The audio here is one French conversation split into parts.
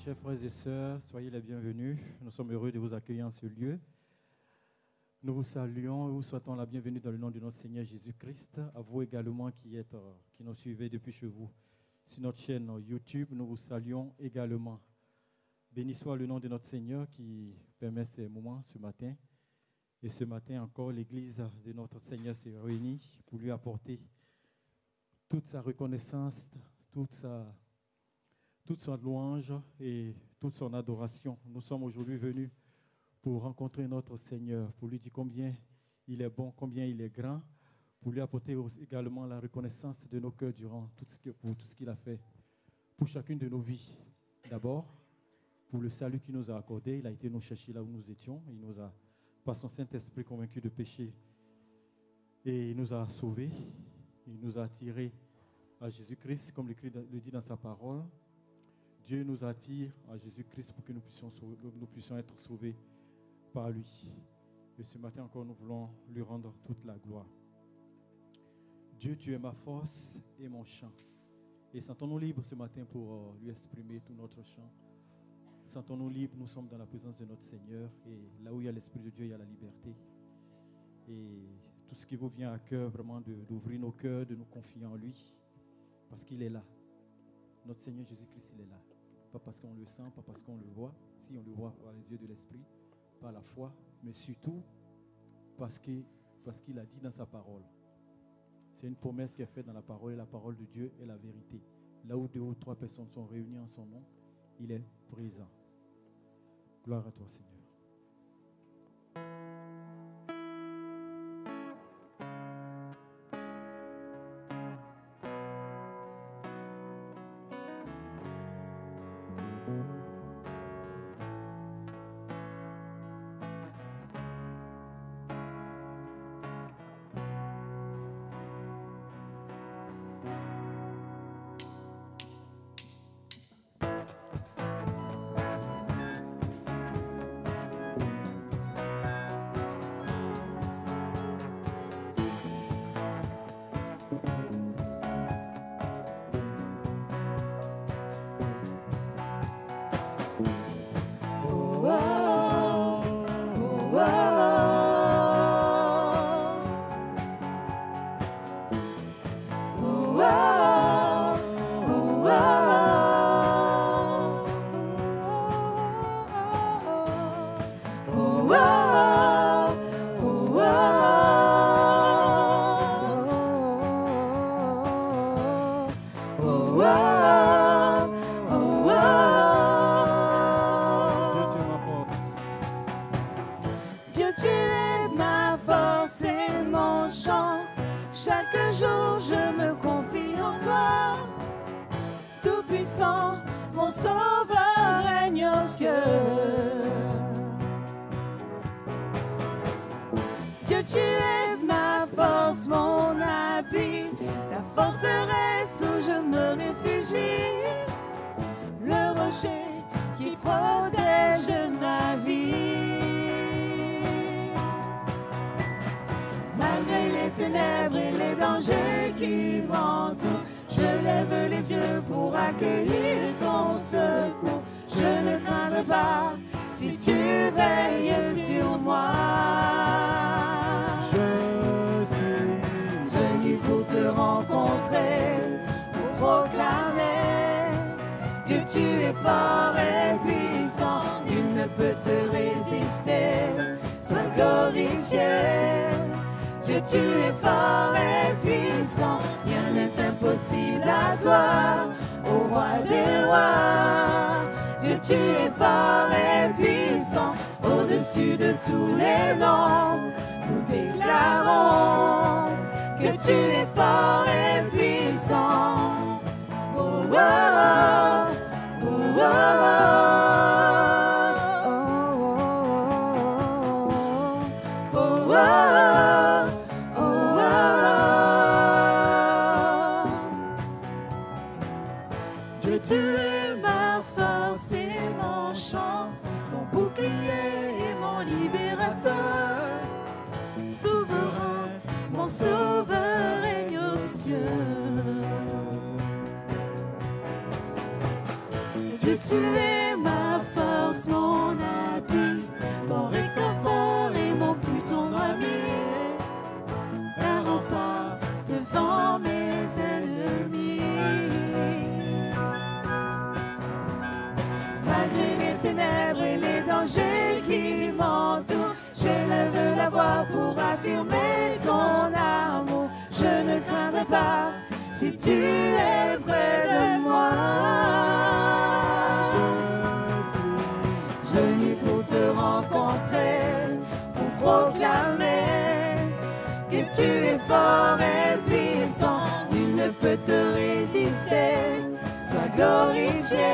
Chers frères et sœurs, soyez les bienvenus. Nous sommes heureux de vous accueillir en ce lieu. Nous vous saluons et vous souhaitons la bienvenue dans le nom de notre Seigneur Jésus-Christ. À vous également qui nous suivez depuis chez vous sur notre chaîne YouTube, nous vous saluons également. Béni soit le nom de notre Seigneur qui permet ces moments ce matin. Et ce matin encore, l'Église de notre Seigneur s'est réunie pour lui apporter toute sa reconnaissance, toute sa louange et toute son adoration. Nous sommes aujourd'hui venus pour rencontrer notre Seigneur, pour lui dire combien il est bon, combien il est grand, pour lui apporter également la reconnaissance de nos cœurs durant pour tout ce qu'il a fait, pour chacune de nos vies. D'abord, pour le salut qu'il nous a accordé, il a été nous chercher là où nous étions, il nous a, par son Saint-Esprit, convaincus de péché, et il nous a sauvés, il nous a attirés à Jésus-Christ, comme l'Écrit le dit dans sa parole. Dieu nous attire à Jésus-Christ pour que nous puissions être sauvés par lui. Et ce matin encore, nous voulons lui rendre toute la gloire. Dieu, tu es ma force et mon chant. Et sentons-nous libres ce matin pour lui exprimer tout notre chant. Sentons-nous libres, nous sommes dans la présence de notre Seigneur. Et là où il y a l'Esprit de Dieu, il y a la liberté. Et tout ce qui vous vient à cœur, vraiment d'ouvrir nos cœurs, de nous confier en lui. Parce qu'il est là. Notre Seigneur Jésus-Christ, il est là. Pas parce qu'on le sent, pas parce qu'on le voit. Si on le voit par les yeux de l'Esprit, par la foi, mais surtout parce qu'il a dit dans sa parole. C'est une promesse qui est faite dans la parole, et la parole de Dieu est la vérité. Là où 2 ou 3 personnes sont réunies en son nom, il est présent. Gloire à toi, Seigneur. Tu es ténèbres et les dangers qui m'entourent. J'élève la voix pour affirmer ton amour. Je ne craindrai pas si tu es près de moi. Venu pour te rencontrer, pour proclamer que tu es fort et puissant. Nul ne peut te résister. Sois glorifié.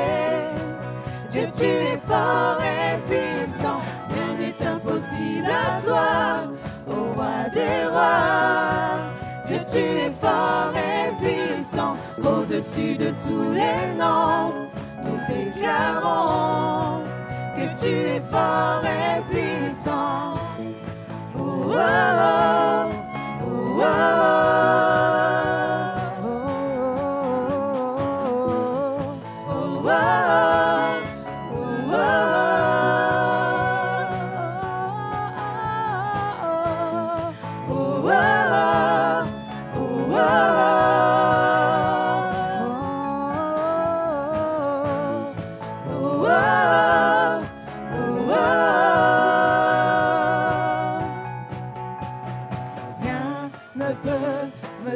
Dieu, tu es fort et puissant. Rien n'est impossible à toi, ô roi des rois. Dieu, tu es fort et puissant. Au-dessus de tous les noms, nous déclarons que tu es fort et puissant. Oh, oh, oh, oh, oh, oh, oh,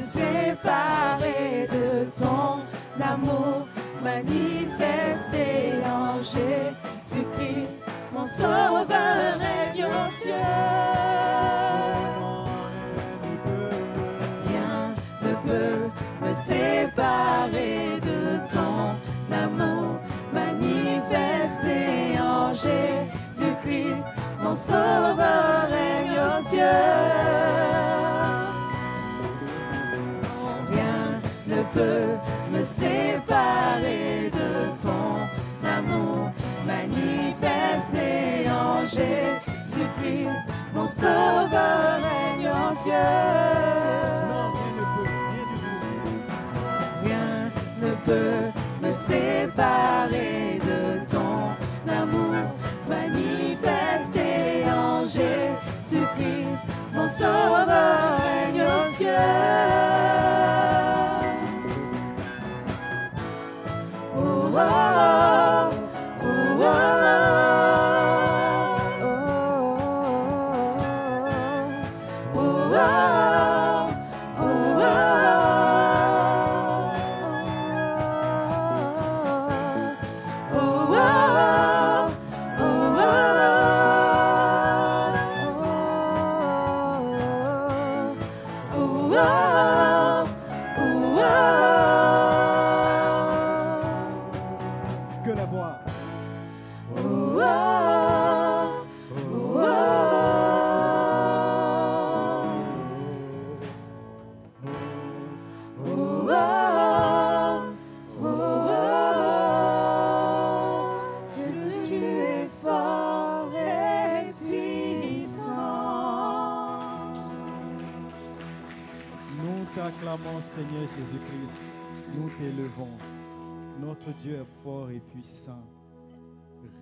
séparer de ton amour manifesté en Jésus-Christ, mon sauveur et Dieu cieux. Rien ne peut me séparer de ton amour manifesté en Jésus-Christ, mon sauveur et Dieu cieux. Peut me séparer de ton amour manifesté en Jésus-Christ, mon sauveur règne aux cieux. Rien ne peut me séparer de ton amour manifesté en Jésus-Christ, mon sauveur règne aux cieux. Oh, oh, oh, oh, oh, oh, Seigneur Jésus-Christ, nous t'élevons. Notre Dieu est fort et puissant.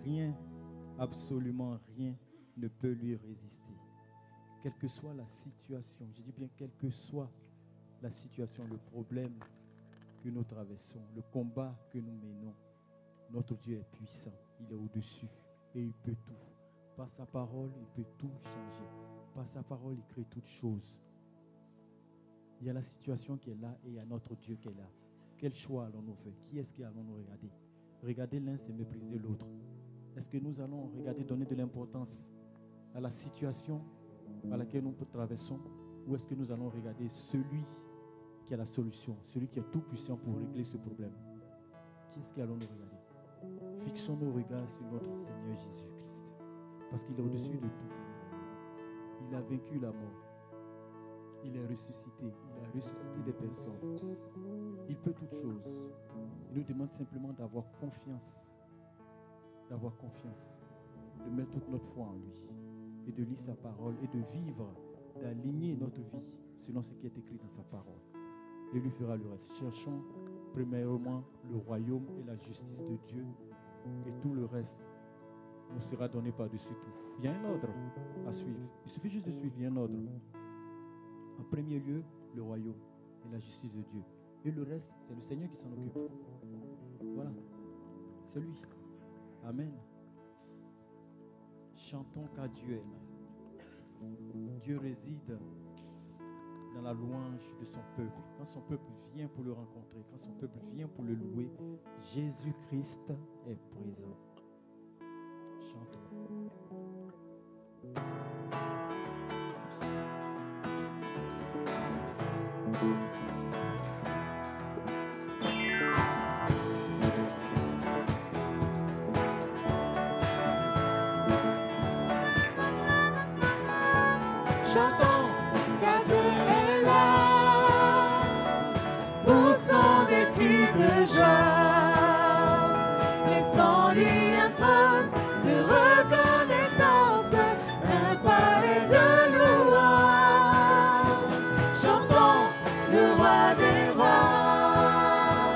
Rien, absolument rien, ne peut lui résister. Quelle que soit la situation, je dis bien quelle que soit la situation, le problème que nous traversons, le combat que nous menons, notre Dieu est puissant. Il est au-dessus et il peut tout. Par sa parole, il peut tout changer. Par sa parole, il crée toutes choses. Il y a la situation qui est là et il y a notre Dieu qui est là. Quel choix allons-nous faire? Qui est-ce qui allons-nous regarder? Regarder l'un, c'est mépriser l'autre. Est-ce que nous allons regarder, donner de l'importance à la situation à laquelle nous traversons, ou est-ce que nous allons regarder celui qui a la solution, celui qui est tout puissant pour régler ce problème? Qui est-ce qui allons-nous regarder? Fixons nos regards sur notre Seigneur Jésus-Christ, parce qu'il est au-dessus de tout. Il a vaincu la mort. Il est ressuscité. Il a ressuscité des personnes. Il peut toutes choses. Il nous demande simplement d'avoir confiance. De mettre toute notre foi en lui. Et de lire sa parole et de vivre, d'aligner notre vie selon ce qui est écrit dans sa parole. Et lui fera le reste. Cherchons premièrement le royaume et la justice de Dieu. Et tout le reste nous sera donné par-dessus tout. Il y a un ordre à suivre. Il suffit juste de suivre. Il y a un ordre. En premier lieu, le royaume et la justice de Dieu. Et le reste, c'est le Seigneur qui s'en occupe. Voilà. C'est lui. Amen. Chantons car Dieu est là. Dieu réside dans la louange de son peuple. Quand son peuple vient pour le rencontrer, quand son peuple vient pour le louer, Jésus-Christ est présent. Chantons. Chantons car Dieu est là, poussons des cris de joie, laissons lui un trône de reconnaissance, un palais de louange. Chantons le roi des rois,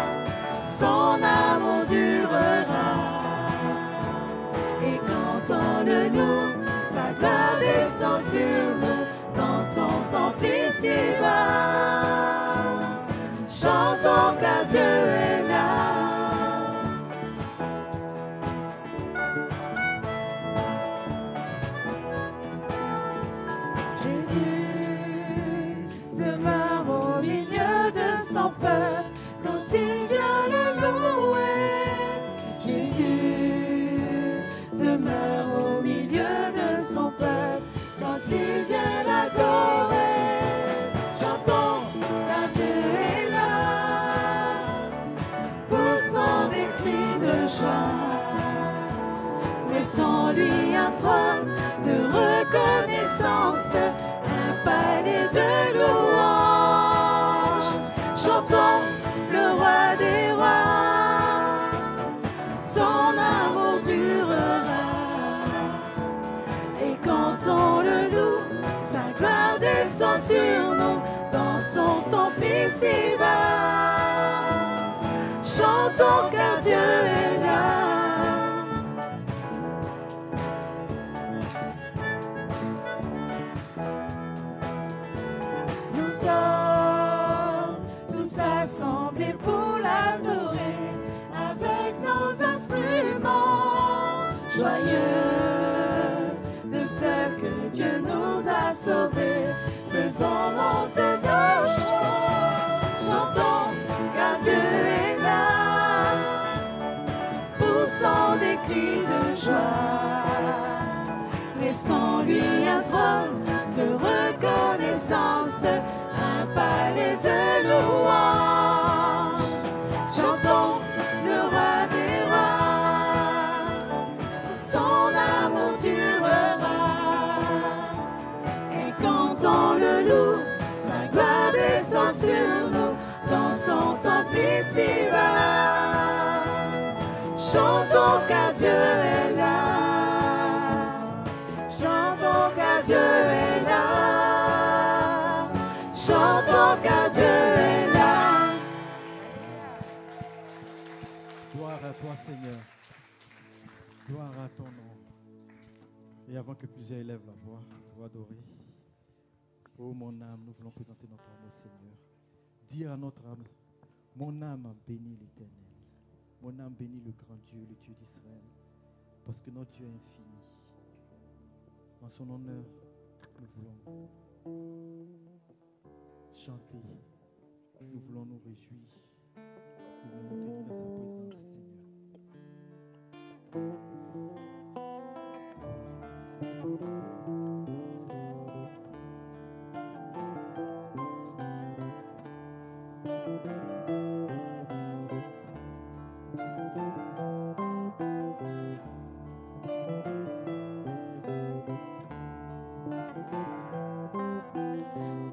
son amour durera, et cantons-le-nous, sa gloire descend sur nous. Dans son temple ici-bas, chantons car Dieu est là. Jésus demeure au milieu de son peuple quand il vient le louer. Jésus demeure au milieu de son peuple quand il vient l'adorer. Chantons car Dieu est là, poussons des cris de joie, laissons-lui un trône de reconnaissance, un palais de louange. Chantons le roi des rois, son amour durera, et cantons-le loup, sa gloire descend sur nous dans son temple ici-bas. Chantons car Dieu est là. Nous sommes tous assemblés pour l'adorer avec nos instruments joyeux de ce que Dieu nous a sauvés. Faisons monter nos chants, chantons car Dieu est là, poussons des cris de joie, laissons-lui un trône de reconnaissance, un palais de louange. Chantons le roi des rois, son amour durera, et cantons-le loup, sa gloire descend sur nous dans son temple ici-bas. Chantons car Dieu est là, chantons car Dieu est là, chantons car Dieu est là. Gloire à toi, Seigneur. Gloire à ton nom. Et avant que plusieurs élèvent la voix, pour adorer, oh mon âme, nous voulons présenter notre âme au Seigneur. Dire à notre âme, mon âme a béni l'Éternel. Mon âme bénit le grand Dieu, le Dieu d'Israël, parce que notre Dieu est infini. En son honneur, nous voulons chanter, nous voulons nous réjouir, nous voulons nous tenir dans sa présence,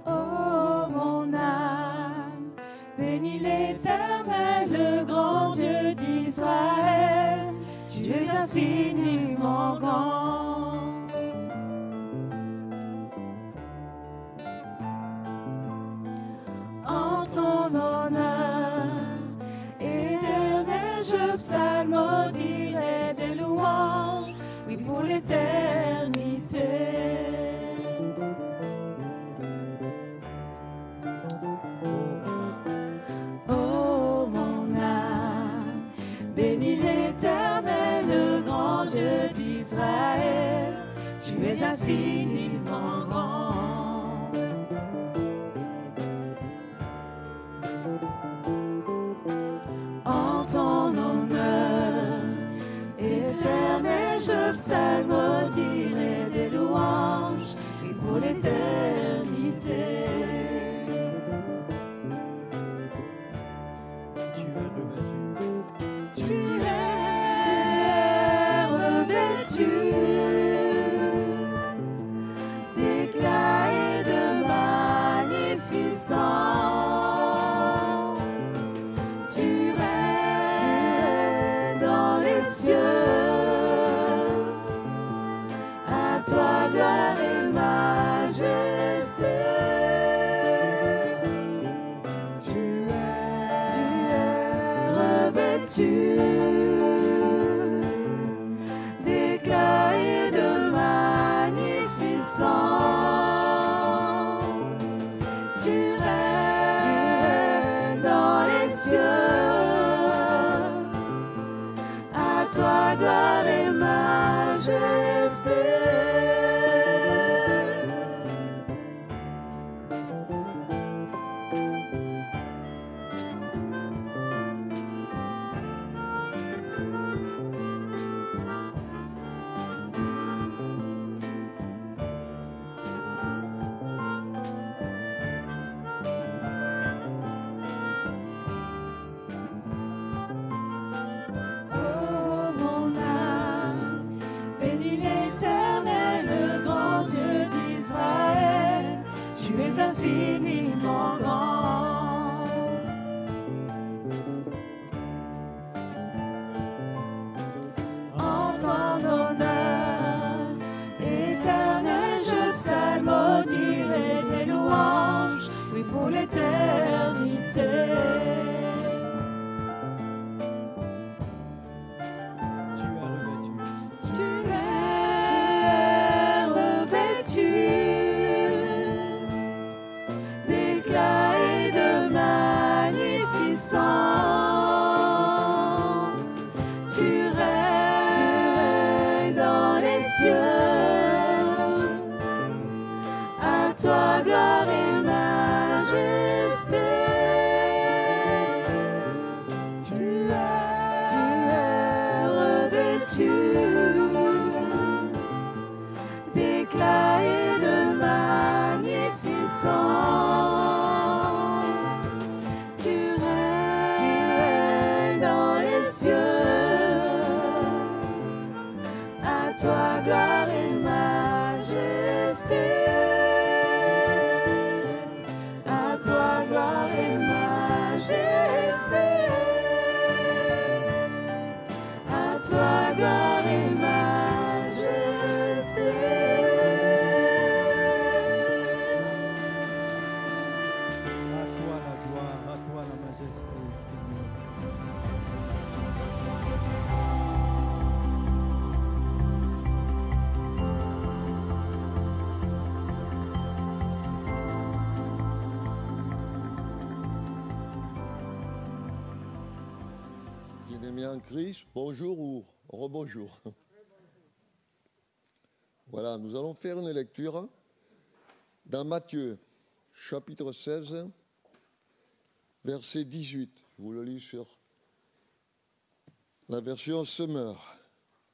Oh mon âme, bénis l'Éternel, le grand Dieu d'Israël, tu es infiniment grand. En ton honneur, Éternel, je psalmodierai des louanges, oui pour l'éternité. Oh mon âme, bénis l'Éternel, le grand Dieu d'Israël, es infiniment grand. En ton honneur éternel, je psalmodierai des louanges et pour l'éternité. Tu es revêtu d'éclat et de magnificence. Tu règnes dans les cieux, à toi gloire et majesté. Tu es revêtu d'éclat et de magnificence. Tu règnes dans les cieux, à toi gloire et majesté. Oh mon âme, bénis l'Éternel, le grand Dieu d'Israël. Tu es infiniment grand. En ton honneur éternel, je psalmodierai des louanges, oui, pour l'éternité. Tu es revêtu d'éclat et de magnificence. Tu règnes dans les cieux, à toi gloire et majesté. Tu es revêtu d'éclat et de magnificence. Tu règnes dans les cieux, à toi gloire et majesté. À toi gloire et majesté. À toi gloire et majesté. À toi la gloire, à toi la majesté, Seigneur. Bien-aimés en Christ, bonjour ou rebonjour. Voilà, nous allons faire une lecture dans Matthieu, chapitre 16, verset 18. Je vous le lis sur la version Semeur.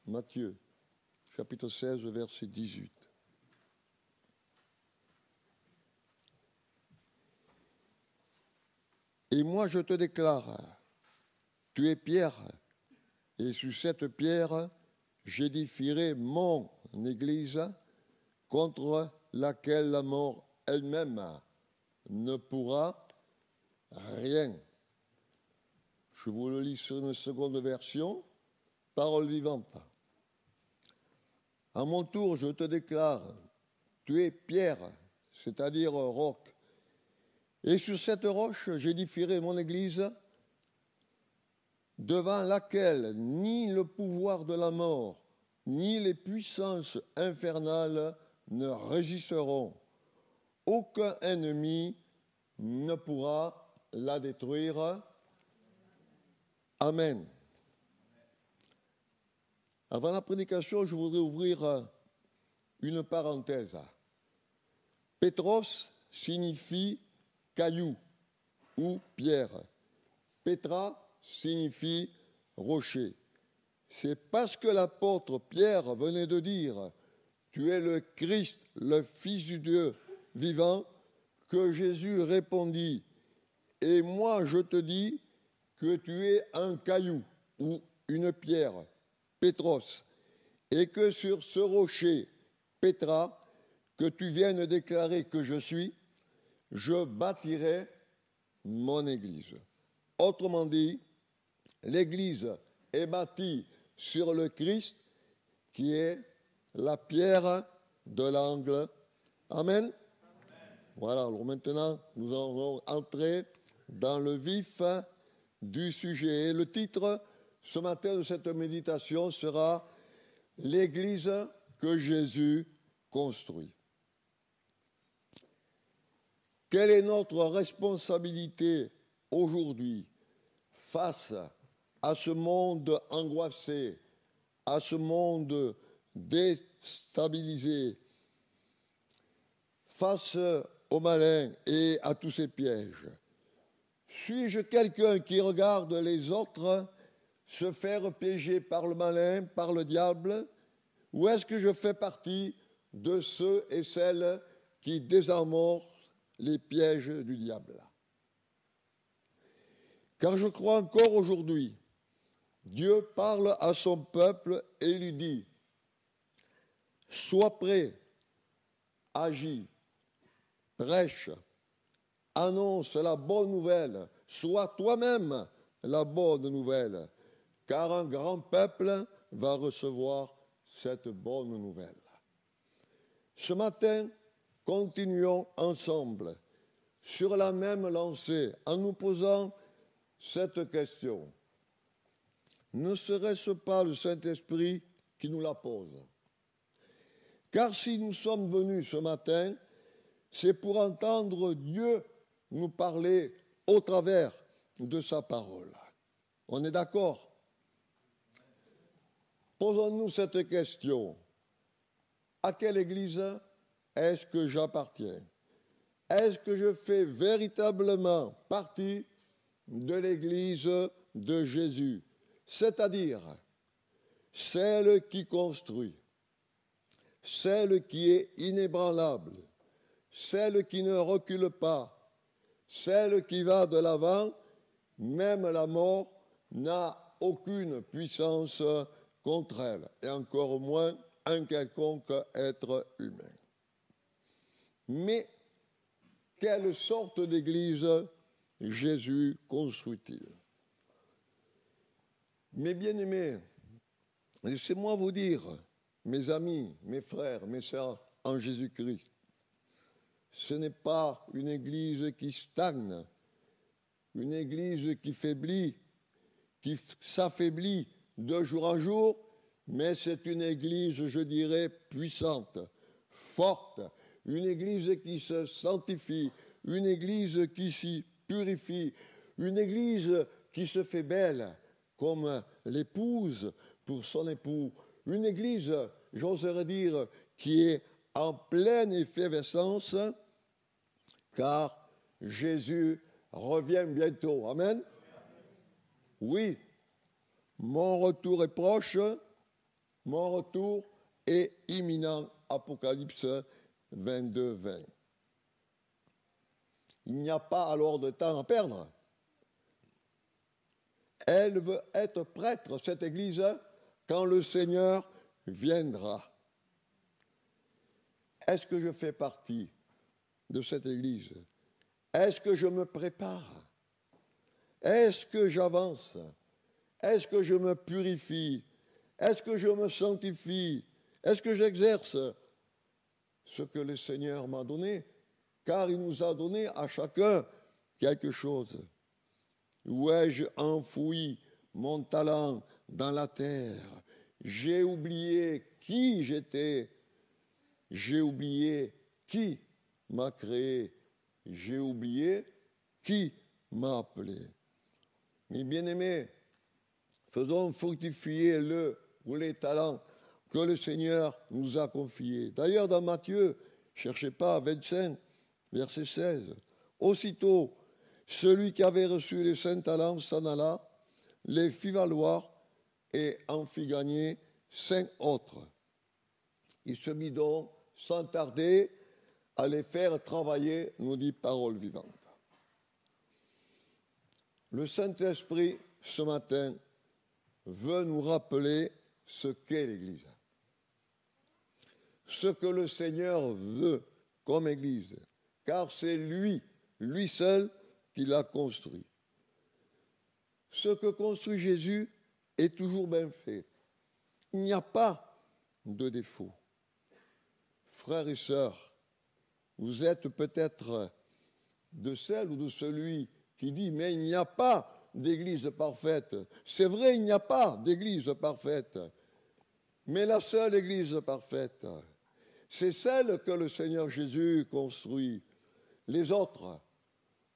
Matthieu, chapitre 16, verset 18. Et moi je te déclare, tu es Pierre, et sur cette pierre, j'édifierai mon église, contre laquelle la mort elle-même ne pourra rien. Je vous le lis sur une seconde version, parole vivante. À mon tour, je te déclare, tu es Pierre, c'est-à-dire roc, et sur cette roche, j'édifierai mon église, devant laquelle ni le pouvoir de la mort, ni les puissances infernales ne résisteront. Aucun ennemi ne pourra la détruire. Amen. Avant la prédication, je voudrais ouvrir une parenthèse. Pétros signifie caillou ou pierre. Pétra signifie rocher. C'est parce que l'apôtre Pierre venait de dire « Tu es le Christ, le Fils du Dieu vivant » que Jésus répondit « Et moi je te dis que tu es un caillou ou une pierre, Pétros, et que sur ce rocher, Pétra, que tu viens de déclarer que je suis, je bâtirai mon Église. » Autrement dit, l'Église est bâtie sur le Christ qui est la pierre de l'angle. Amen. Voilà, alors maintenant, nous allons entrer dans le vif du sujet. Et le titre, ce matin, de cette méditation sera « L'Église que Jésus construit ». Quelle est notre responsabilité aujourd'hui face à ce monde angoissé, à ce monde déstabilisé, face au malin et à tous ses pièges? Suis-je quelqu'un qui regarde les autres se faire piéger par le malin, par le diable, ou est-ce que je fais partie de ceux et celles qui désamorcent les pièges du diable? Car je crois encore aujourd'hui, Dieu parle à son peuple et lui dit « Sois prêt, agis, prêche, annonce la bonne nouvelle, sois toi-même la bonne nouvelle, car un grand peuple va recevoir cette bonne nouvelle. » Ce matin, continuons ensemble sur la même lancée en nous posant cette question. Ne serait-ce pas le Saint-Esprit qui nous la pose? Car si nous sommes venus ce matin, c'est pour entendre Dieu nous parler au travers de sa parole. On est d'accord? Posons-nous cette question. À quelle église est-ce que j'appartiens? Est-ce que je fais véritablement partie de l'église de Jésus, c'est-à-dire celle qui construit, celle qui est inébranlable, celle qui ne recule pas, celle qui va de l'avant, même la mort n'a aucune puissance contre elle, et encore moins un quelconque être humain. Mais quelle sorte d'église Jésus construit-il? Mes bien-aimés, laissez-moi vous dire, mes amis, mes frères, mes sœurs en Jésus-Christ, ce n'est pas une église qui stagne, une église qui faiblit, qui s'affaiblit de jour en jour, mais c'est une église, je dirais, puissante, forte, une église qui se sanctifie, une église qui s'y purifie, une église qui se fait belle comme l'épouse pour son époux, une église, j'oserais dire, qui est en pleine effervescence, car Jésus revient bientôt. Amen. Oui, mon retour est proche, mon retour est imminent. Apocalypse 22, 20. Il n'y a pas alors de temps à perdre. Elle veut être prêtre, cette église, quand le Seigneur viendra. Est-ce que je fais partie de cette église? Est-ce que je me prépare? Est-ce que j'avance? Est-ce que je me purifie? Est-ce que je me sanctifie? Est-ce que j'exerce ce que le Seigneur m'a donné? Car il nous a donné à chacun quelque chose. Où ai-je enfoui mon talent dans la terre? J'ai oublié qui j'étais. J'ai oublié qui m'a créé. J'ai oublié qui m'a appelé. Mes bien-aimés, faisons fructifier le ou les talents que le Seigneur nous a confiée. D'ailleurs, dans Matthieu, cherchez pas, 25, verset 16. Aussitôt, celui qui avait reçu les 5 talents s'en alla, les fit valoir et en fit gagner 5 autres. Il se mit donc, sans tarder, à les faire travailler, nous dit Parole vivante. Le Saint-Esprit, ce matin, veut nous rappeler ce qu'est l'Église. Ce que le Seigneur veut comme Église, car c'est lui seul qui l'a construit. Ce que construit Jésus est toujours bien fait. Il n'y a pas de défaut. Frères et sœurs, vous êtes peut-être de celle ou de celui qui dit « mais il n'y a pas d'église parfaite ». C'est vrai, il n'y a pas d'église parfaite. Mais la seule église parfaite, c'est celle que le Seigneur Jésus construit. Les autres,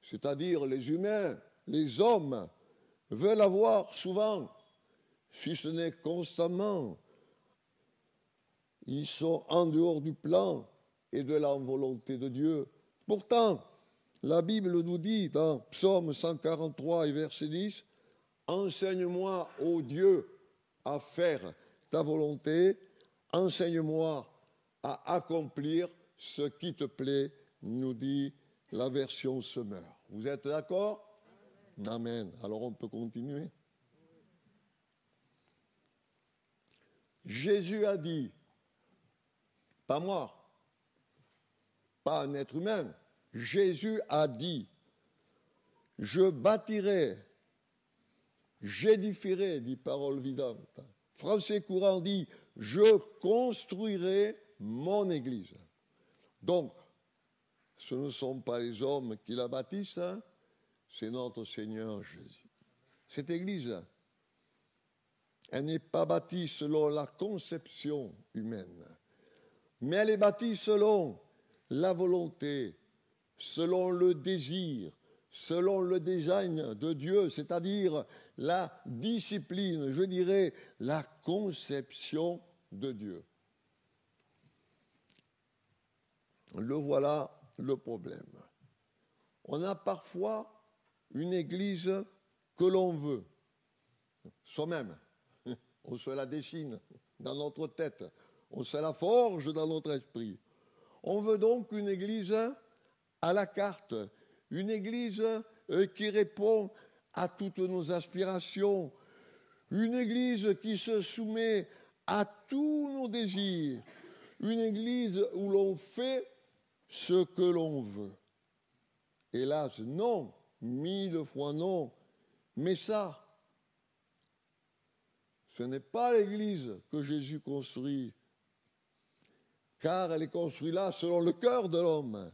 c'est-à-dire les humains, les hommes, veulent avoir souvent, si ce n'est constamment, ils sont en dehors du plan et de la volonté de Dieu. Pourtant, la Bible nous dit dans Psaume 143 et verset 10, « Enseigne-moi, ô Dieu, à faire ta volonté, enseigne-moi à accomplir ce qui te plaît », nous dit la version Semeur. Vous êtes d'accord ? Amen. Alors on peut continuer. Jésus a dit, pas moi, pas un être humain, Jésus a dit, je bâtirai, j'édifierai, dit Parole vivante. Français courant dit, je construirai mon église. Donc, ce ne sont pas les hommes qui la bâtissent, hein, c'est notre Seigneur Jésus. Cette église, elle n'est pas bâtie selon la conception humaine, mais elle est bâtie selon la volonté, selon le désir, selon le design de Dieu, c'est-à-dire la discipline, je dirais la conception de Dieu. Le voilà le problème. On a parfois une église que l'on veut, soi-même. On se la dessine dans notre tête, on se la forge dans notre esprit. On veut donc une église à la carte, une église qui répond à toutes nos aspirations, une église qui se soumet à tous nos désirs, une église où l'on fait ce que l'on veut. Hélas, non, 1000 fois non, mais ça, ce n'est pas l'église que Jésus construit, car elle est construite là selon le cœur de l'homme.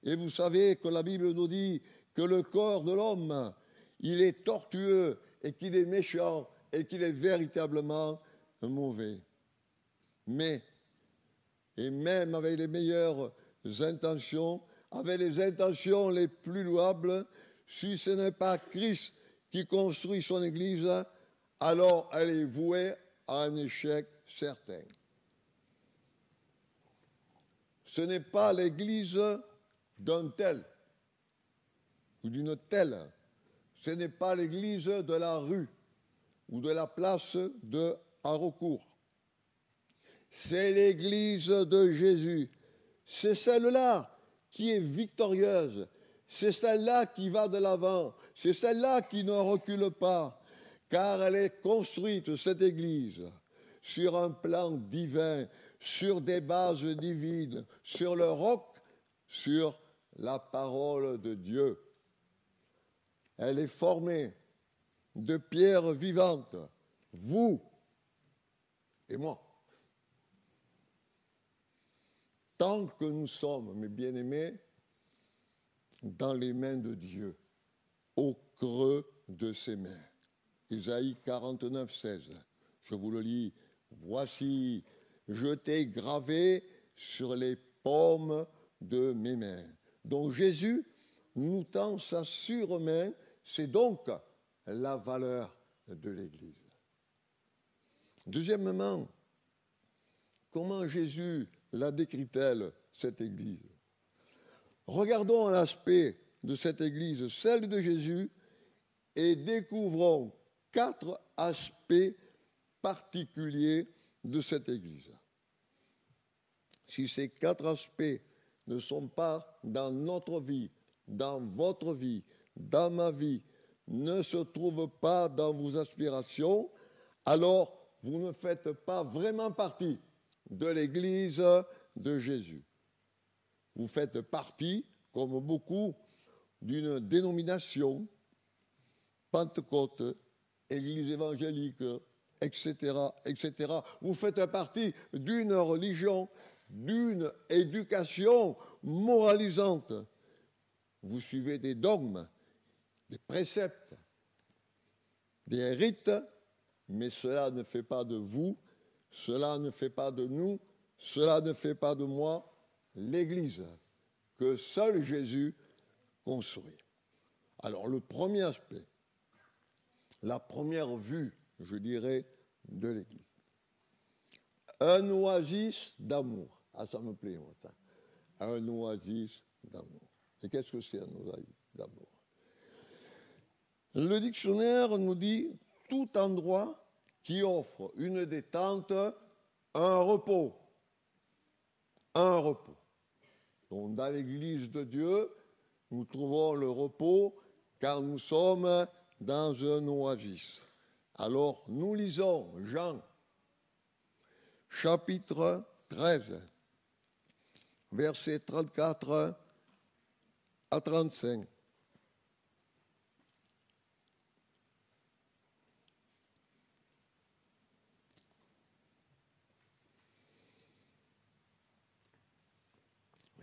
Et vous savez que la Bible nous dit que le corps de l'homme, il est tortueux et qu'il est méchant et qu'il est véritablement mauvais. Mais, et même avec les meilleures intentions, avec les intentions les plus louables, si ce n'est pas Christ qui construit son Église, alors elle est vouée à un échec certain. Ce n'est pas l'Église d'un tel ou d'une telle. Ce n'est pas l'église de la rue ou de la place de Haraucourt. C'est l'église de Jésus. C'est celle-là qui est victorieuse. C'est celle-là qui va de l'avant. C'est celle-là qui ne recule pas. Car elle est construite, cette église, sur un plan divin, sur des bases divines, sur le roc, sur la parole de Dieu. Elle est formée de pierres vivantes, vous et moi. Tant que nous sommes, mes bien-aimés, dans les mains de Dieu, au creux de ses mains. Isaïe 49, 16, je vous le lis. Voici, je t'ai gravé sur les paumes de mes mains. Donc Jésus nous tend sa surmain, c'est donc la valeur de l'Église. Deuxièmement, comment Jésus la décrit-elle, cette Église? Regardons l'aspect de cette Église, celle de Jésus, et découvrons 4 aspects particuliers de cette Église. Si ces 4 aspects ne sont pas dans notre vie, dans votre vie, dans ma vie, ne se trouvent pas dans vos aspirations, alors vous ne faites pas vraiment partie de l'Église de Jésus. Vous faites partie, comme beaucoup, d'une dénomination, Pentecôte, Église évangélique, etc., etc. Vous faites partie d'une religion, d'une éducation moralisante. Vous suivez des dogmes, des préceptes, des rites, mais cela ne fait pas de vous, cela ne fait pas de nous, cela ne fait pas de moi l'Église que seul Jésus construit. Alors le premier aspect, la première vue, je dirais, de l'Église. Un oasis d'amour. Ah, ça me plaît, moi, ça. Un oasis d'amour. Et qu'est-ce que c'est un oasis d'amour? Le dictionnaire nous dit tout endroit qui offre une détente, un repos. Un repos. Donc, dans l'Église de Dieu, nous trouvons le repos car nous sommes dans un oasis. Alors, nous lisons Jean, chapitre 13, versets 34 à 35.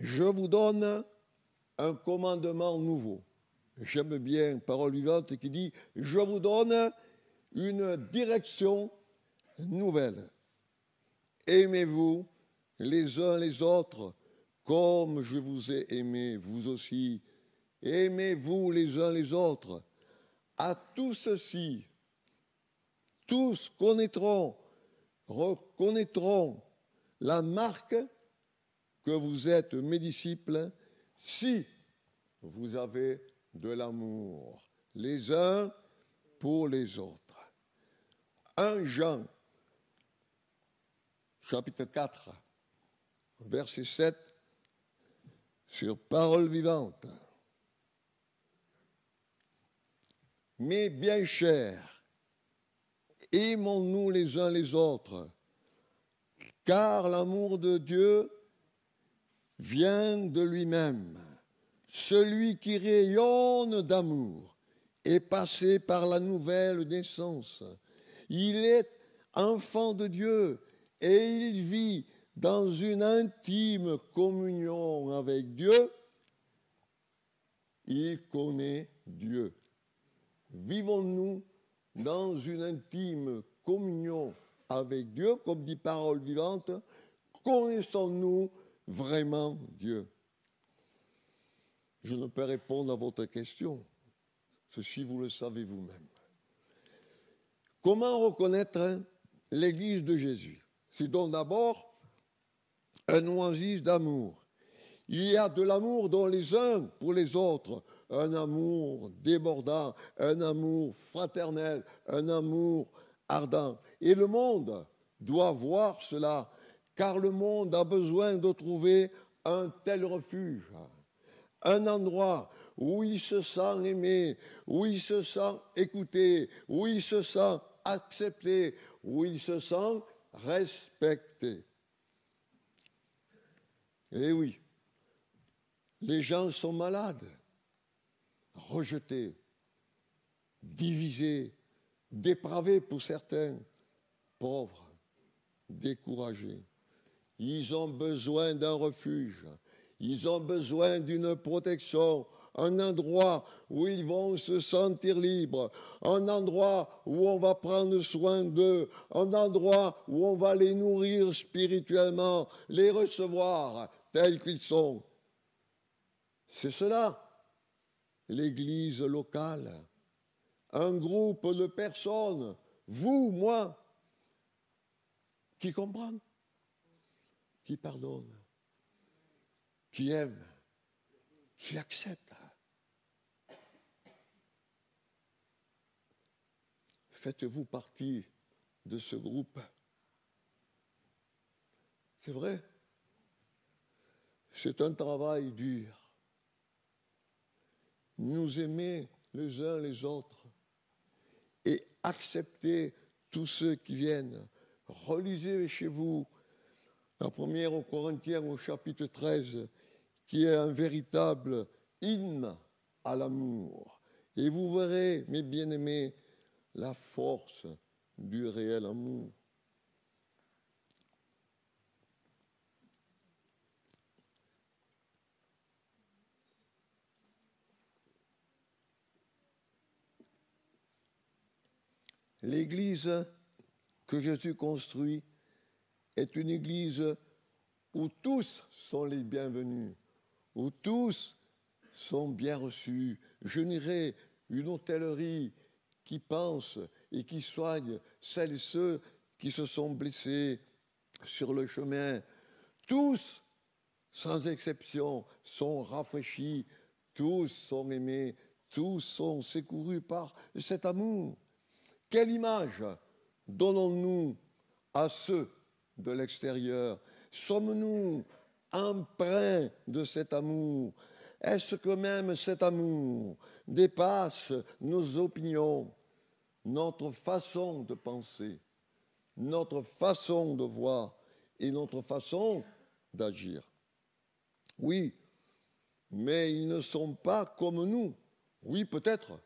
Je vous donne un commandement nouveau. J'aime bien Parole vivante qui dit « Je vous donne une direction nouvelle. Aimez-vous les uns les autres comme je vous ai aimé, vous aussi. Aimez-vous les uns les autres. À tout ceci, tous reconnaîtront la marque que vous êtes mes disciples si vous avez de l'amour les uns pour les autres. 1 Jean, chapitre 4, verset 7, sur Parole vivante. Mes bien chers, aimons-nous les uns les autres, car l'amour de Dieu vient de lui-même. Celui qui rayonne d'amour est passé par la nouvelle naissance. Il est enfant de Dieu et il vit dans une intime communion avec Dieu. Il connaît Dieu. Vivons-nous dans une intime communion avec Dieu, comme dit Parole vivante? Connaissons-nous vraiment Dieu? Je ne peux répondre à votre question. Ceci, vous le savez vous-même. Comment reconnaître l'Église de Jésus? C'est donc d'abord un oasis d'amour. Il y a de l'amour dans les uns pour les autres, un amour débordant, un amour fraternel, un amour ardent. Et le monde doit voir cela, car le monde a besoin de trouver un tel refuge, un endroit où il se sent aimé, où il se sent écouté, où il se sent accepté, où il se sent respecté. Eh oui, les gens sont malades, rejetés, divisés, dépravés pour certains, pauvres, découragés. Ils ont besoin d'un refuge, ils ont besoin d'une protection, un endroit où ils vont se sentir libres, un endroit où on va prendre soin d'eux, un endroit où on va les nourrir spirituellement, les recevoir tels qu'ils sont. C'est cela, l'Église locale, un groupe de personnes, vous, moi, qui comprennent, qui pardonne, qui aime, qui accepte. Faites-vous partie de ce groupe? C'est vrai, c'est un travail dur. Nous aimer les uns les autres et accepter tous ceux qui viennent. Relisez chez vous la première aux Corinthiens au chapitre 13, qui est un véritable hymne à l'amour. Et vous verrez, mes bien-aimés, la force du réel amour. L'église que Jésus construit est une église où tous sont les bienvenus, où tous sont bien reçus. Je n'irai une hôtellerie qui pense et qui soigne celles et ceux qui se sont blessés sur le chemin. Tous, sans exception, sont rafraîchis, tous sont aimés, tous sont secourus par cet amour. Quelle image donnons-nous à ceux de l'extérieur? Sommes-nous empreints de cet amour? Est-ce que même cet amour dépasse nos opinions, notre façon de penser, notre façon de voir et notre façon d'agir? Oui, mais ils ne sont pas comme nous. Oui, peut-être,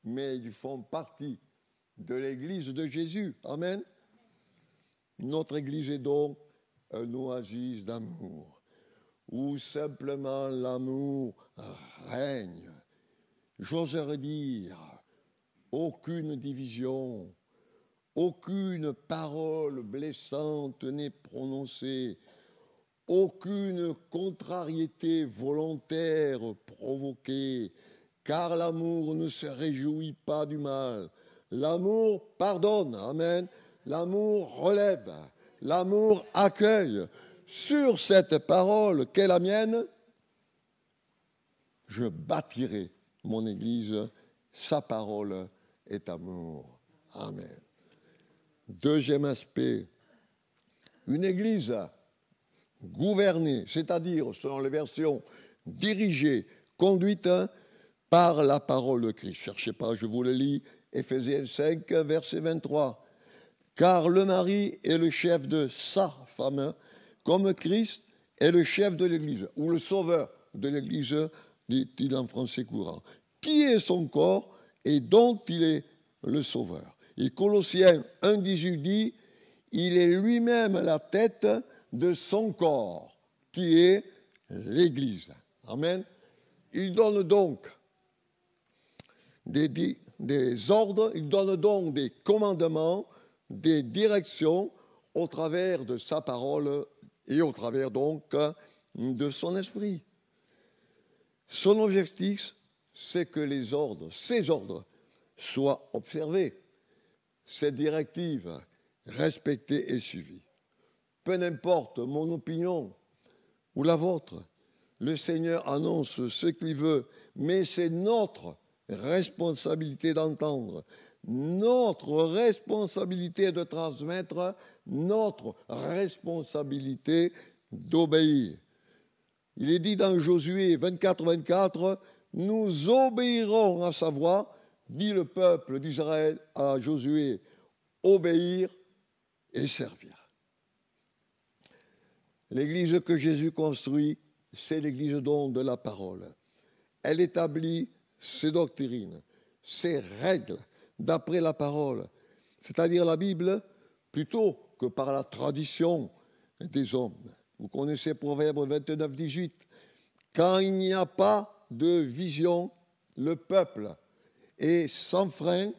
mais ils font partie de l'Église de Jésus. Amen. Notre Église est donc un oasis d'amour, où simplement l'amour règne. J'oserais dire, aucune division, aucune parole blessante n'est prononcée, aucune contrariété volontaire provoquée, car l'amour ne se réjouit pas du mal. L'amour pardonne, amen. L'amour relève, l'amour accueille. Sur cette parole qu'est la mienne, je bâtirai mon Église. Sa parole est amour. Amen. Deuxième aspect, une Église gouvernée, c'est-à-dire, selon les versions, dirigée, conduite par la parole de Christ. Cherchez pas, je vous le lis, Éphésiens 5, verset 23. Car le mari est le chef de sa femme, comme Christ est le chef de l'Église, ou le sauveur de l'Église, dit-il en français courant, qui est son corps et dont il est le sauveur. Et Colossiens 1,18 dit, il est lui-même la tête de son corps, qui est l'Église. Amen. Il donne donc des ordres, il donne donc des commandements, des directions au travers de sa parole et au travers donc de son esprit. Son objectif, c'est que ces ordres soient observés, ces directives respectées et suivies. Peu importe mon opinion ou la vôtre, le Seigneur annonce ce qu'il veut, mais c'est notre responsabilité d'entendre, notre responsabilité de transmettre, notre responsabilité d'obéir. Il est dit dans Josué 24, 24, nous obéirons à sa voix, dit le peuple d'Israël à Josué, obéir et servir. L'Église que Jésus construit, c'est l'Église donc de la parole. Elle établit ses doctrines, ses règles d'après la parole, c'est-à-dire la Bible, plutôt que par la tradition des hommes. Vous connaissez Proverbe 29, 18. Quand il n'y a pas de vision, le peuple est sans frein,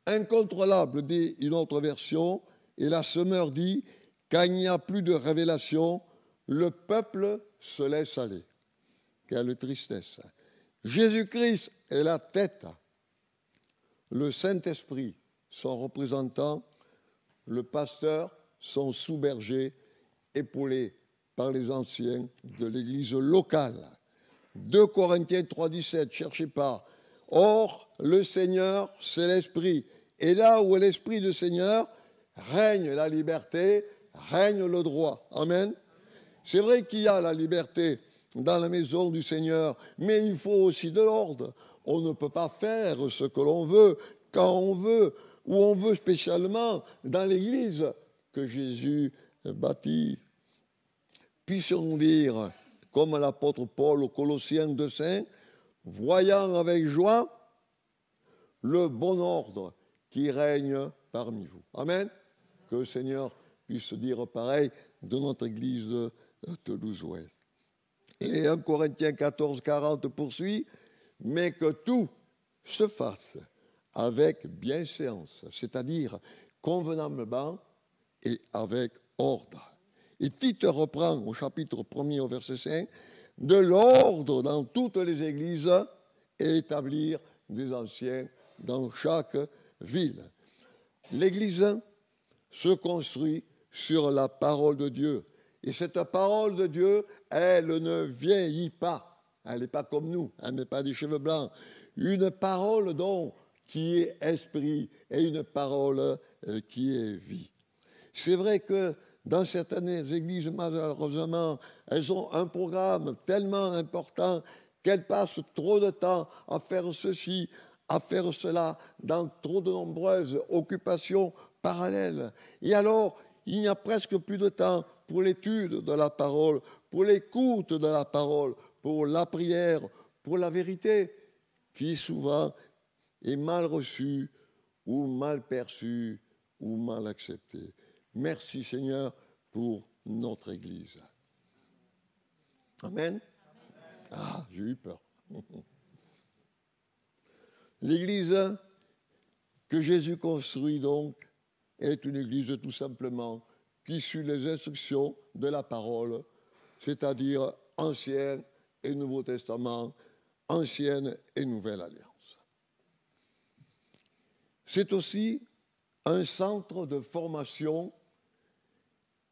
incontrôlable, dit une autre version, et la Semeur dit, quand il n'y a plus de révélation, le peuple se laisse aller. Quelle tristesse. Jésus-Christ est la tête, le Saint-Esprit, son représentant, le pasteur, son sous-berger, épaulés par les anciens de l'Église locale. 2 Corinthiens 3,17, cherchez pas. Or, le Seigneur, c'est l'Esprit. Et là où est l'Esprit du Seigneur, règne la liberté, règne le droit. Amen. C'est vrai qu'il y a la liberté dans la maison du Seigneur, mais il faut aussi de l'ordre. On ne peut pas faire ce que l'on veut, quand on veut, ou on veut spécialement dans l'Église que Jésus bâtit. Puissions-nous dire, comme l'apôtre Paul aux Colossiens 2,5, voyant avec joie le bon ordre qui règne parmi vous. Amen. Que le Seigneur puisse dire pareil de notre Église de Toulouse-Ouest. Et 1 Corinthiens 14,40 poursuit, mais que tout se fasse avec bienséance, c'est-à-dire convenablement et avec ordre. Et Tite reprend au chapitre 1er au verset 5, de l'ordre dans toutes les églises et établir des anciens dans chaque ville. L'église se construit sur la parole de Dieu. Et cette parole de Dieu, elle ne vieillit pas. Elle n'est pas comme nous, elle n'est pas des cheveux blancs. Une parole donc qui est esprit et une parole qui est vie. C'est vrai que dans certaines églises, malheureusement, elles ont un programme tellement important qu'elles passent trop de temps à faire ceci, à faire cela, dans trop de nombreuses occupations parallèles. Et alors, il n'y a presque plus de temps pour l'étude de la parole, pour l'écoute de la parole, pour la prière, pour la vérité, qui souvent est mal reçue ou mal perçue ou mal acceptée. Merci Seigneur pour notre Église. Amen. Ah, j'ai eu peur. L'Église que Jésus construit donc est une Église tout simplement qui suit les instructions de la parole, c'est-à-dire Ancien et Nouveau Testament, Ancienne et Nouvelle Alliance. C'est aussi un centre de formation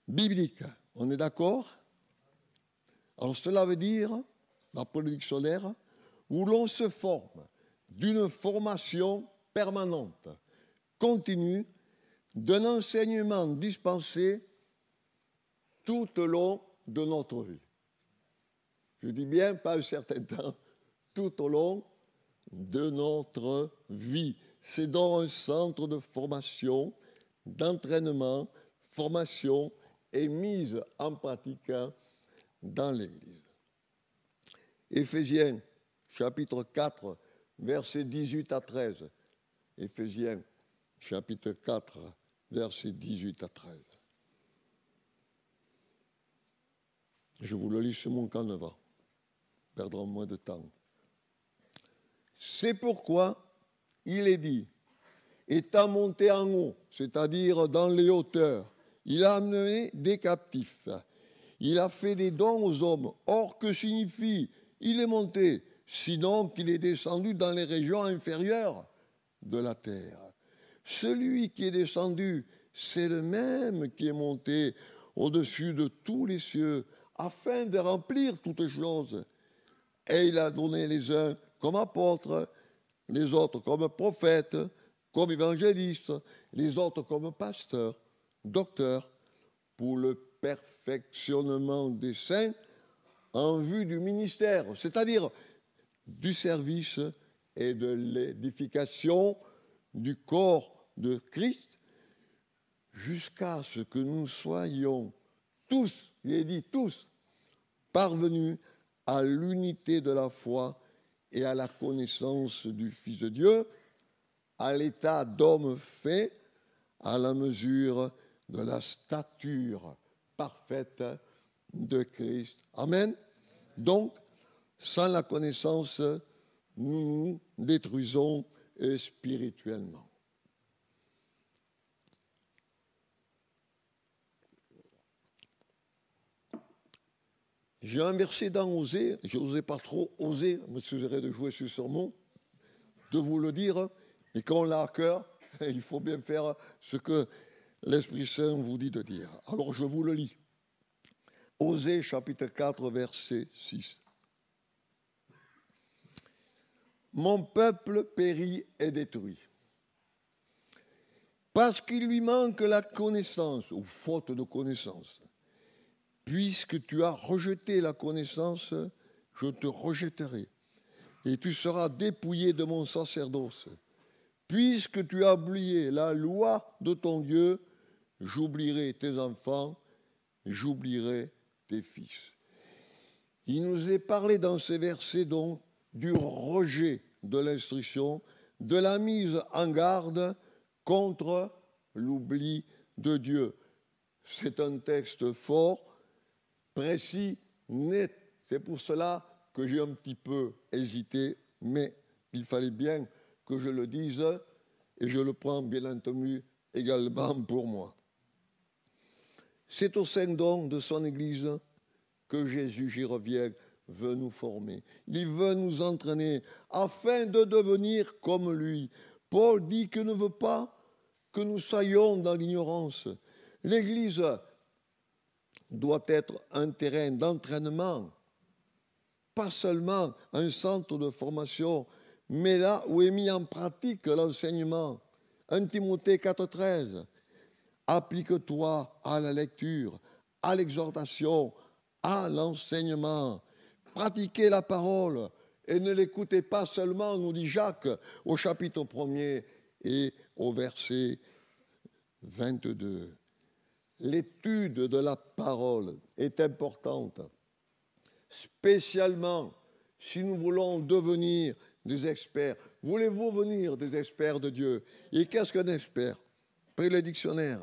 biblique. On est d'accord? Alors cela veut dire, la politique solaire, où l'on se forme d'une formation permanente, continue, d'un enseignement dispensé tout au long de notre vie. Je dis bien, pas un certain temps, tout au long de notre vie. C'est donc un centre de formation, d'entraînement, formation et mise en pratique dans l'Église. Éphésiens, chapitre 4, versets 18 à 13. Éphésiens, chapitre 4, versets 18 à 13. Je vous le lis sur mon canevas. Perdrons moins de temps. C'est pourquoi il est dit, étant monté en haut, c'est-à-dire dans les hauteurs, il a amené des captifs. Il a fait des dons aux hommes. Or, que signifie il est monté, sinon qu'il est descendu dans les régions inférieures de la terre. Celui qui est descendu, c'est le même qui est monté au-dessus de tous les cieux, afin de remplir toutes choses. Et il a donné les uns comme apôtres, les autres comme prophètes, comme évangélistes, les autres comme pasteurs, docteurs, pour le perfectionnement des saints en vue du ministère, c'est-à-dire du service et de l'édification du corps de Christ, jusqu'à ce que nous soyons tous, il est dit tous, parvenus à l'unité de la foi et à la connaissance du Fils de Dieu, à l'état d'homme fait, à la mesure de la stature parfaite de Christ. Amen. Donc, sans la connaissance, nous nous détruisons spirituellement. J'ai un verset dans Osée, je n'osais pas trop oser, me suffirait de jouer sur ce mot, de vous le dire, mais quand on l'a à cœur, il faut bien faire ce que l'Esprit Saint vous dit de dire. Alors je vous le lis. Osée chapitre 4, verset 6. Mon peuple périt et détruit, parce qu'il lui manque la connaissance, ou faute de connaissance. Puisque tu as rejeté la connaissance, je te rejetterai, et tu seras dépouillé de mon sacerdoce. Puisque tu as oublié la loi de ton Dieu, j'oublierai tes enfants, j'oublierai tes fils. Il nous est parlé dans ces versets donc du rejet de l'instruction, de la mise en garde contre l'oubli de Dieu. C'est un texte fort, précis, net. C'est pour cela que j'ai un petit peu hésité, mais il fallait bien que je le dise, et je le prends bien entendu également pour moi. C'est au sein donc de son Église que Jésus, j'y reviens, veut nous former. Il veut nous entraîner afin de devenir comme lui. Paul dit qu'il ne veut pas que nous soyons dans l'ignorance. L'Église doit être un terrain d'entraînement, pas seulement un centre de formation, mais là où est mis en pratique l'enseignement. 1 Timothée 4,13. Applique-toi à la lecture, à l'exhortation, à l'enseignement. Pratiquez la parole et ne l'écoutez pas seulement, nous dit Jacques au chapitre 1er et au verset 22. L'étude de la parole est importante, spécialement si nous voulons devenir des experts. Voulez-vous devenir des experts de Dieu? Et qu'est-ce qu'un expert? Prenez le dictionnaire.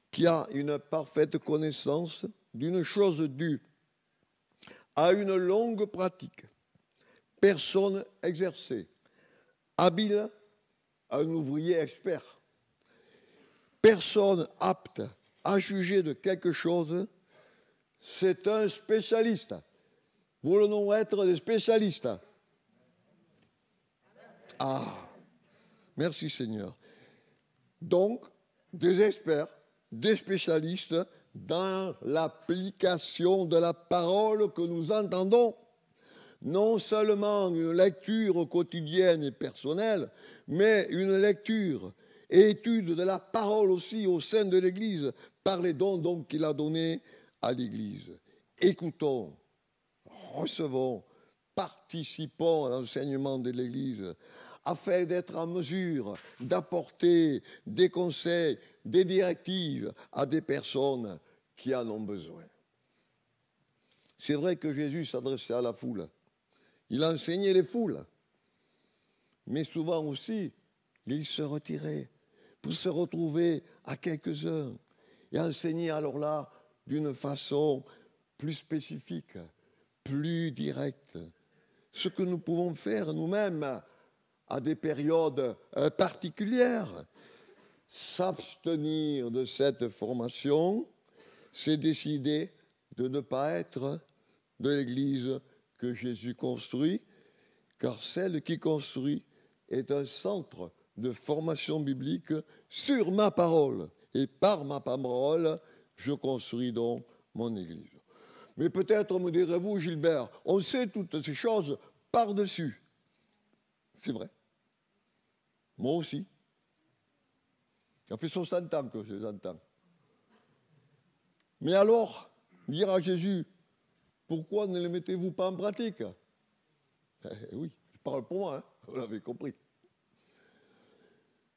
Qui a une parfaite connaissance d'une chose due à une longue pratique. Personne exercée. Habile, un ouvrier expert. Personne apte à juger de quelque chose, c'est un spécialiste. Voulons-nous être des spécialistes? Ah, merci Seigneur. Donc, des experts, des spécialistes dans l'application de la parole que nous entendons. Non seulement une lecture quotidienne et personnelle, mais une lecture et étude de la parole aussi au sein de l'Église, par les dons donc qu'il a donnés à l'Église. Écoutons, recevons, participons à l'enseignement de l'Église, afin d'être en mesure d'apporter des conseils, des directives à des personnes qui en ont besoin. C'est vrai que Jésus s'adressait à la foule. Il enseignait les foules. Mais souvent aussi, il se retirait pour se retrouver à quelques-uns et enseigner alors là d'une façon plus spécifique, plus directe. Ce que nous pouvons faire nous-mêmes à des périodes particulières. S'abstenir de cette formation, c'est décider de ne pas être de l'Église que Jésus construit, car celle qui construit est un centre de formation biblique sur ma parole. Et par ma parole, je construis donc mon Église. Mais peut-être me direz-vous, Gilbert, on sait toutes ces choses par-dessus. C'est vrai. Moi aussi. Ça fait 60 ans que je les entends. Mais alors, dire à Jésus, pourquoi ne les mettez-vous pas en pratique? Oui, je parle pour moi, hein, vous l'avez compris.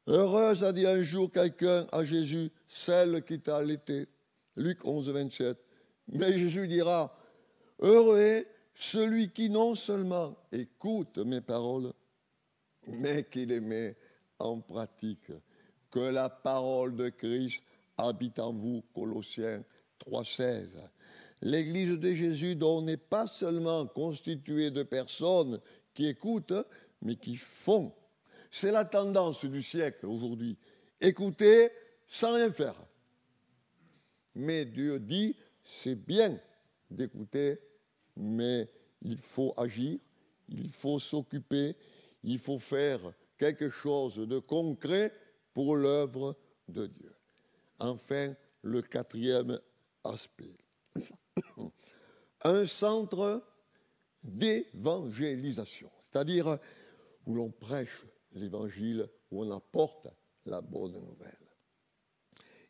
Heureuse, a dit un jour quelqu'un à Jésus, celle qui t'a allaité. Luc 11, 27. Mais Jésus dira, heureux est celui qui non seulement écoute mes paroles, mais qui les met en pratique. Que la parole de Christ habite en vous, Colossiens 3,16. L'Église de Jésus, donc, n'est pas seulement constituée de personnes qui écoutent, mais qui font. C'est la tendance du siècle aujourd'hui. Écouter sans rien faire. Mais Dieu dit, c'est bien d'écouter, mais il faut agir, il faut s'occuper, il faut faire quelque chose de concret pour l'œuvre de Dieu. Enfin, le quatrième aspect. Un centre d'évangélisation, c'est-à-dire où l'on prêche l'évangile, où on apporte la bonne nouvelle.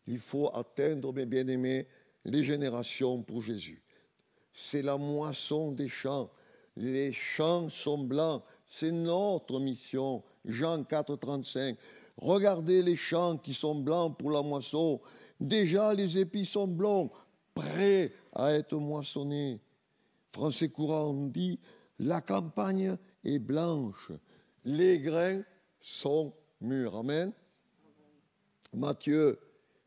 Il faut atteindre, mes bien-aimés, les générations pour Jésus. C'est la moisson des champs. Les champs sont blancs. C'est notre mission. Jean 4, 35. Regardez les champs qui sont blancs pour la moisson. Déjà, les épis sont blonds, prêts à être moissonnés. Français courant, on dit, la campagne est blanche. Les grains sont mûrs. Amen. Matthieu,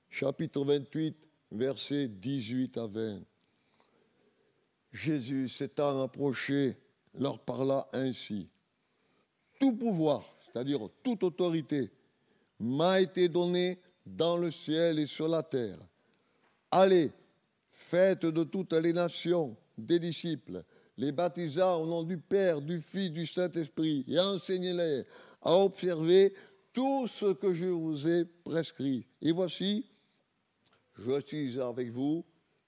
chapitre 28, versets 18 à 20. Jésus s'étant approché, leur parla ainsi. Tout pouvoir, c'est-à-dire toute autorité, m'a été donné dans le ciel et sur la terre. Allez, faites de toutes les nations des disciples, les baptisant au nom du Père, du Fils, du Saint-Esprit, et enseignez-les à observer tout ce que je vous ai prescrit. Et voici, je suis avec vous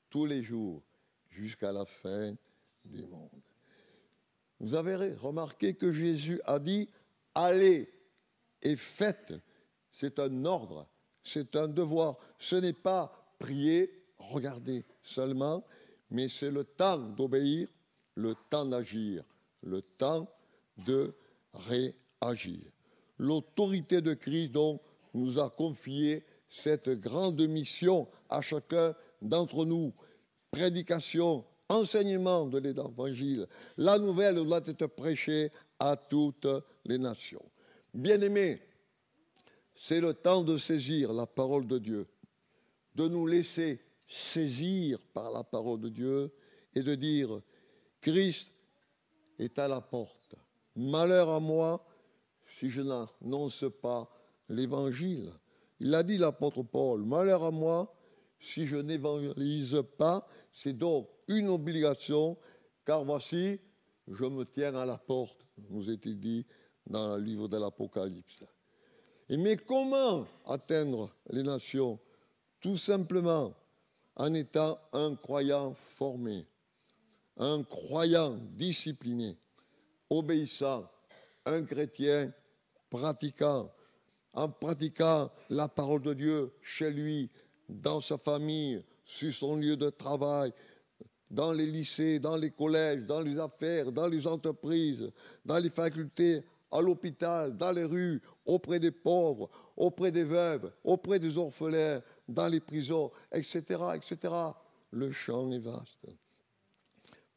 tous les jours, jusqu'à la fin du monde. Vous avez remarqué que Jésus a dit « allez et faites ». C'est un ordre, c'est un devoir. Ce n'est pas prier, regarder seulement, mais c'est le temps d'obéir, le temps d'agir, le temps de réagir. L'autorité de Christ, donc, nous a confié cette grande mission à chacun d'entre nous. Prédication, enseignement de l'Évangile. La nouvelle doit être prêchée à toutes les nations. Bien-aimés, c'est le temps de saisir la parole de Dieu, de nous laisser saisir par la parole de Dieu et de dire « Christ est à la porte. Malheur à moi si je n'annonce pas l'Évangile. » Il a dit l'apôtre Paul « Malheur à moi si je n'évangélise pas. » C'est donc une obligation, car voici, je me tiens à la porte, nous est-il dit dans le livre de l'Apocalypse. Mais comment atteindre les nations? Tout simplement en étant un croyant formé, un croyant discipliné, obéissant, un chrétien pratiquant, en pratiquant la parole de Dieu chez lui, dans sa famille, sur son lieu de travail, dans les lycées, dans les collèges, dans les affaires, dans les entreprises, dans les facultés, à l'hôpital, dans les rues, auprès des pauvres, auprès des veuves, auprès des orphelins, dans les prisons, etc., etc. Le champ est vaste.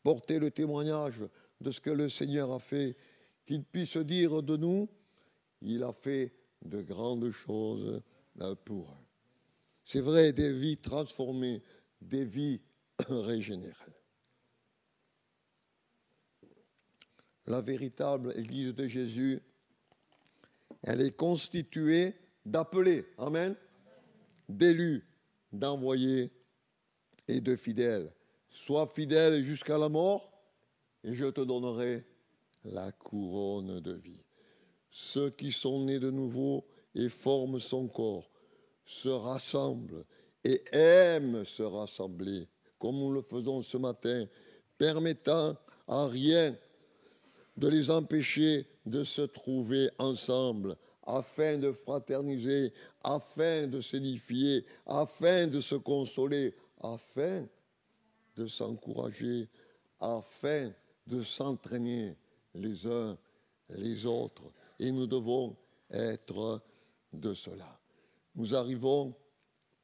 Porter le témoignage de ce que le Seigneur a fait, qu'il puisse dire de nous, il a fait de grandes choses pour eux. C'est vrai, des vies transformées, des vies régénérées. La véritable Église de Jésus, elle est constituée d'appelés, amen, d'élus, d'envoyés et de fidèles. Sois fidèle jusqu'à la mort et je te donnerai la couronne de vie. Ceux qui sont nés de nouveau et forment son corps se rassemblent et aiment se rassembler, comme nous le faisons ce matin, permettant à rien de les empêcher de se trouver ensemble, afin de fraterniser, afin de s'édifier, afin de se consoler, afin de s'encourager, afin de s'entraîner les uns les autres. Et nous devons être de cela. Nous arrivons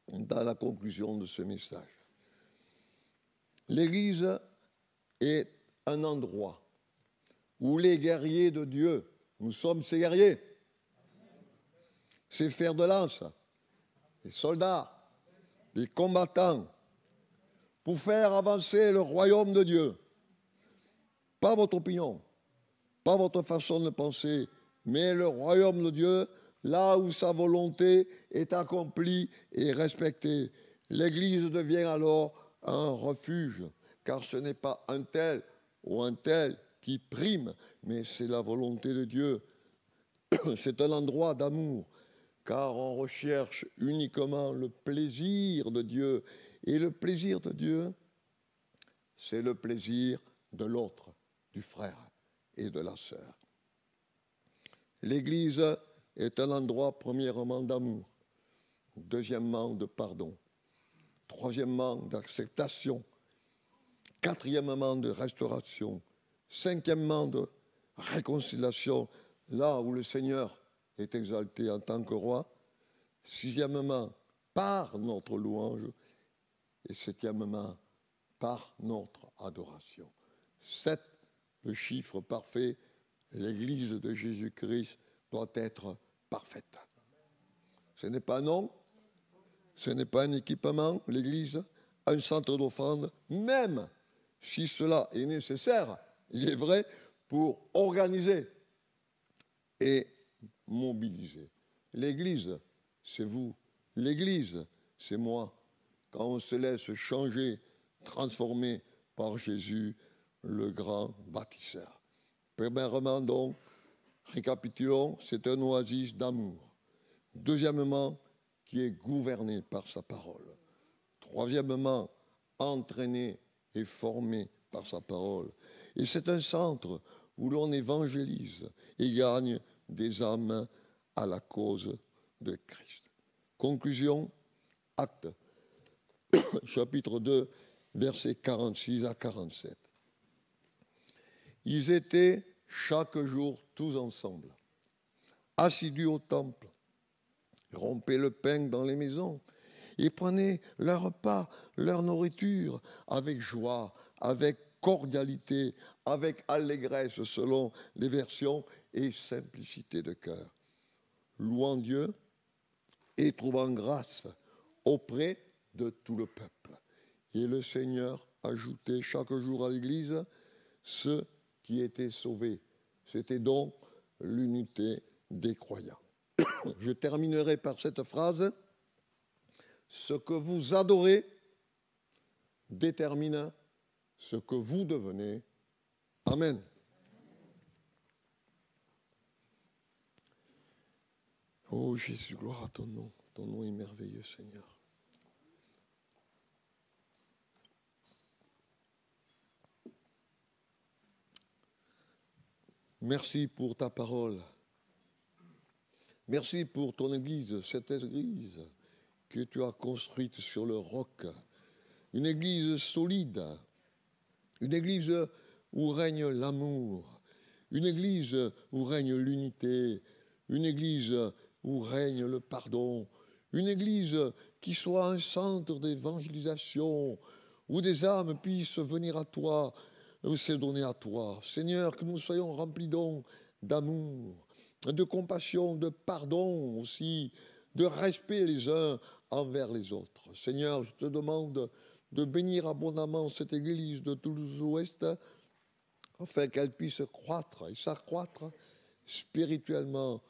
dans la conclusion de ce message. L'Église est un endroit où les guerriers de Dieu, nous sommes ces guerriers, ces fers de lance, les soldats, les combattants, pour faire avancer le royaume de Dieu. Pas votre opinion, pas votre façon de penser, mais le royaume de Dieu, là où sa volonté est accomplie et respectée. L'Église devient alors un refuge, car ce n'est pas un tel ou un tel qui prime, mais c'est la volonté de Dieu. C'est un endroit d'amour, car on recherche uniquement le plaisir de Dieu Et le plaisir de Dieu, c'est le plaisir de l'autre, du frère et de la sœur. L'Église est un endroit, premièrement, d'amour, deuxièmement, de pardon, troisièmement, d'acceptation, quatrièmement, de restauration, cinquièmement, de réconciliation, là où le Seigneur est exalté en tant que roi, sixièmement, par notre louange, et septièmement, par notre adoration. 7, le chiffre parfait, l'Église de Jésus-Christ doit être parfaite. Ce n'est pas un nom, ce n'est pas un équipement, l'Église, un centre d'offrande, même si cela est nécessaire, il est vrai, pour organiser et mobiliser. L'Église, c'est vous. L'Église, c'est moi. Quand on se laisse changer, transformer par Jésus, le grand bâtisseur. Premièrement, donc, récapitulons, c'est un oasis d'amour. Deuxièmement, qui est gouverné par sa parole. Troisièmement, entraîné et formé par sa parole. Et c'est un centre où l'on évangélise et gagne des âmes à la cause de Christ. Conclusion, Actes, chapitre 2, versets 46 à 47. Ils étaient chaque jour tous ensemble, assidus au temple, rompaient le pain dans les maisons et prenaient leur repas, leur nourriture avec joie, avec cordialité, avec allégresse selon les versions et simplicité de cœur, louant Dieu et trouvant grâce auprès de tout le peuple. Et le Seigneur ajoutait chaque jour à l'Église ceux qui étaient sauvés. C'était donc l'unité des croyants. Je terminerai par cette phrase. Ce que vous adorez détermine ce que vous devenez. Amen. Oh Jésus, gloire à ton nom. Ton nom est merveilleux, Seigneur. Merci pour ta parole. Merci pour ton Église, cette Église que tu as construite sur le roc. Une Église solide, une Église où règne l'amour, une Église où règne l'unité, une Église où règne le pardon, une Église qui soit un centre d'évangélisation, où des âmes puissent venir à toi, se donner à toi. Seigneur, que nous soyons remplis donc d'amour, de compassion, de pardon aussi, de respect les uns envers les autres. Seigneur, je te demande de bénir abondamment cette Église de Toulouse-Ouest, afin qu'elle puisse croître et s'accroître spirituellement,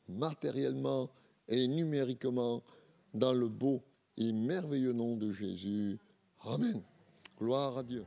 matériellement et numériquement dans le beau et merveilleux nom de Jésus. Amen. Gloire à Dieu.